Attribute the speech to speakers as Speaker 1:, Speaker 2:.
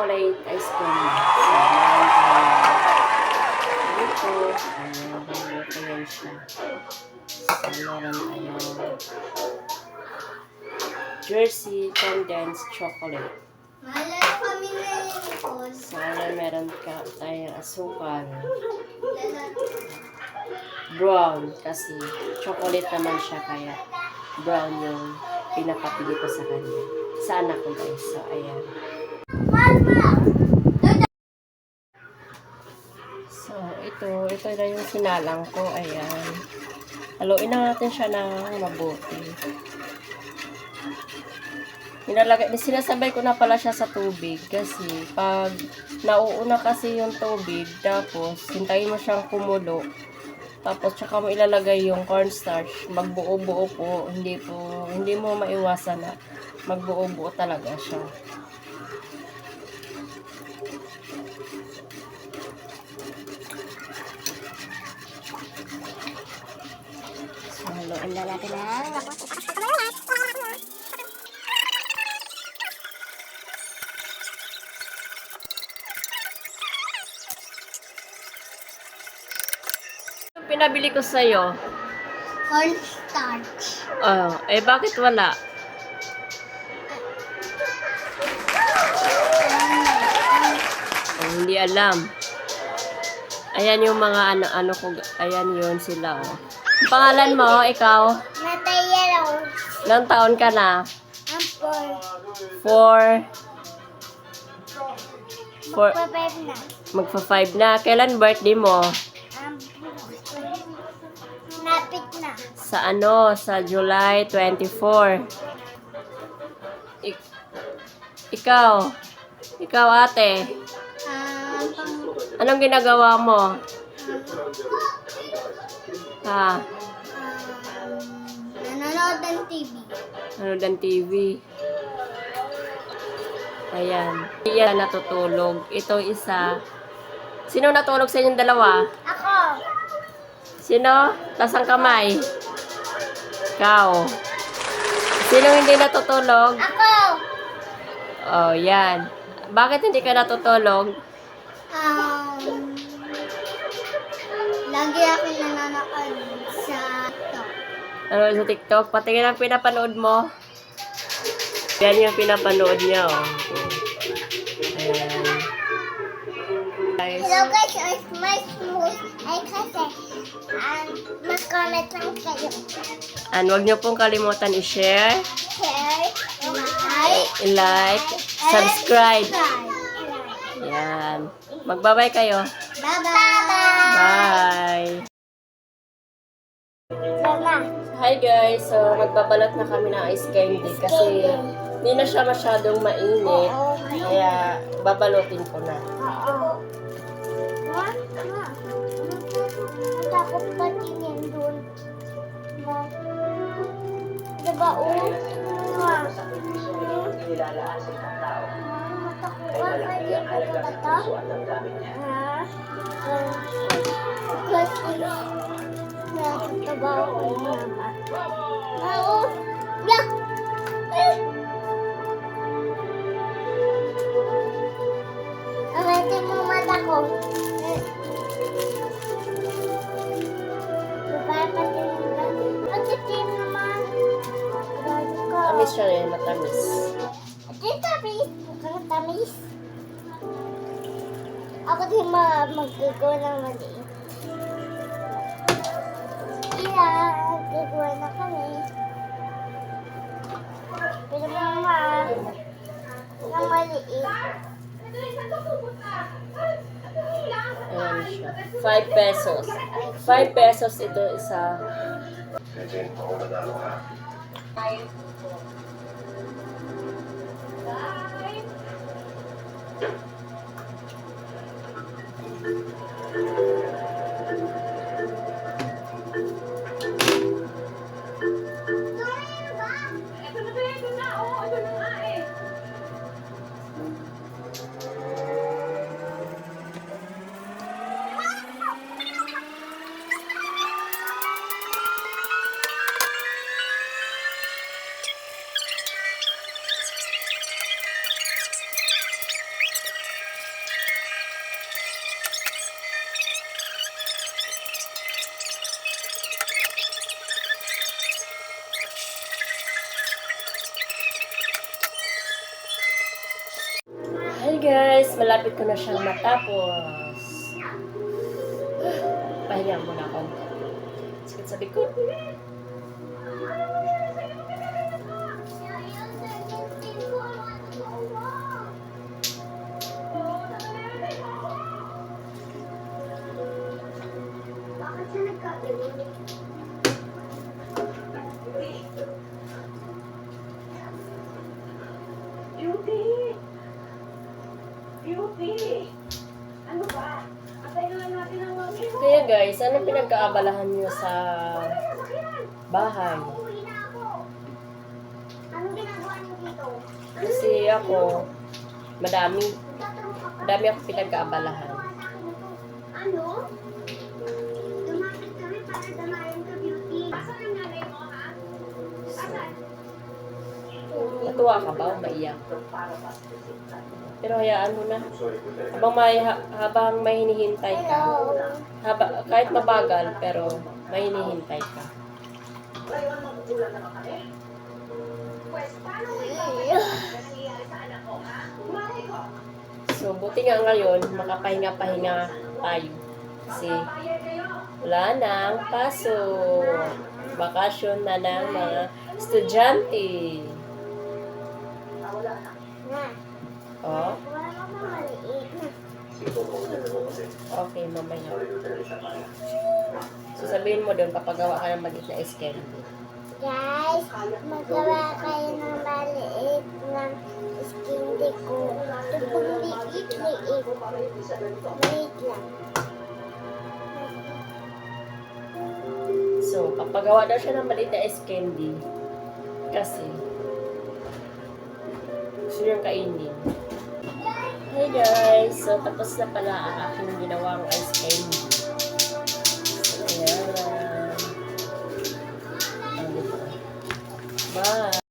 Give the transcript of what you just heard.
Speaker 1: chocolate ice cream. So, meron tayo dito. Ayan, ito yan siya. So, meron tayo Jersey condensed chocolate.
Speaker 2: Malala kami na yun.
Speaker 1: So, meron tayong asukal. Brown, kasi chocolate naman siya, kaya brown yung pinapapili ko sa kanya. Sa anak ko, guys. So, ayan. So, ito na yung sinalang ko. Ayan. Haluin na natin siya ng mabuti. Sinasabay ko na pala siya sa tubig kasi pag nauuna kasi yung tubig, tapos hintayin mo siyang kumulo, tapos tsaka mo ilalagay yung cornstarch, magbuo-buo po, hindi mo maiwasan na magbuo-buo talaga siya. So, haluin na natin na. Pinabili ko sa'yo.
Speaker 2: Cornstarch.
Speaker 1: Oh, bakit wala? Oh, hindi alam. Ayan yung mga ano ko. Ayan yun sila, oh. Ang pangalan mo, ikaw?
Speaker 2: Natay yellow.
Speaker 1: Ilang taon ka na?
Speaker 2: Apple.
Speaker 1: 4.
Speaker 2: Magpa-5 na.
Speaker 1: Magpa-5 na. Kailan birthday mo?
Speaker 2: Napit na.
Speaker 1: Sa July 24. Ikaw ate. Anong ginagawa mo? Ha?
Speaker 2: Nanonood ng TV.
Speaker 1: Nanonood ng TV. Ayan. Iyan natutulog. Ito isa. Sino natulog sa inyong dalawa?
Speaker 2: Ako.
Speaker 1: Sino? Taas ang kamay. Ikaw. Sino hindi natutulog?
Speaker 2: Ako.
Speaker 1: Oh, yan. Bakit hindi ka natutulog?
Speaker 2: Lagi ako nanonood sa TikTok.
Speaker 1: Ano sa TikTok? Patingin ang pinapanood mo. Yan yung pinapanood niya, oh. Ayan. Guys.
Speaker 2: Hello guys, it's my smooth. Ay kasi, mag-comment lang kayo.
Speaker 1: And huwag niyo pong kalimutan i-share,
Speaker 2: Share, like,
Speaker 1: i-like, subscribe. Yan. Magbabay kayo.
Speaker 2: Bye-bye.
Speaker 1: Bye!
Speaker 2: Mama.
Speaker 1: Hi guys! So, magbabalot na kami ng ice candy kasi hindi na siya masyadong mainit. Kaya, babalutin ko na.
Speaker 2: Oo. Ma? Matakot pa tingin dun. Ma? Diba, Ma? Awatin mo mata ko. Pagkitin naman.
Speaker 1: Tamis siya rin, matamis.
Speaker 2: Tamis. Mukhang tamis. Ako din magagawa ng maliit. Gagawa na kami. Pero mama, ng maliit.
Speaker 1: Ayan siya. 5 pesos. 5 pesos ito isa. guys, malapit ko na siyang matapos. Pahinga muna ako. Sakit sa likod.
Speaker 2: Bakit siya nagkagaling?
Speaker 3: Beauty! Beauty! Ano ba? Atay na lang natin ang mga
Speaker 1: Kaya guys, ano pinagkaabalahan niyo sa bahay?
Speaker 2: Uuwi na ako. Anong ginagawa niyo dito?
Speaker 1: Kasi ako, madami.
Speaker 2: Tatanong ka pa.
Speaker 1: Madami ako pinagkaabalahan.
Speaker 2: Gawa sa akin ito. Ano? Lumapit kami para damayan ka, Beauty. Asan ang nanay mo, ha? Asan?
Speaker 1: Natuwa ka ba o maiyak? Pero hayaan mo na. Habang may hinihintay ka, kahit mabagal, pero may hinihintay ka.
Speaker 3: Ngayon, magkukulang naman kami. Pwes, paano mo ipapalitan na nangyayari sa anak ko, ha? Malay ko.
Speaker 1: So, buti nga ngayon, makapahinga-pahinga tayo. Kasi
Speaker 3: Bayad kayo.
Speaker 1: wala nang paso. Bakasyon na ng mga estudyante.
Speaker 3: Wala na.
Speaker 2: Na.
Speaker 1: Oh,
Speaker 2: Wala ka pa maliit na.
Speaker 1: okay, mamaya. So, sabihin mo doon, papagawa ka ng maliit na schedule.
Speaker 2: Guys, magawa kayo ng maliit ng skindi ko. Ito pong liit. Wait lang.
Speaker 1: So, papagawa daw siya ng maliit na candy. Kasi, gusto niyang kainin. Hey guys! So, tapos na pala ang aking ginawang ice candy. So, ayan. Bye!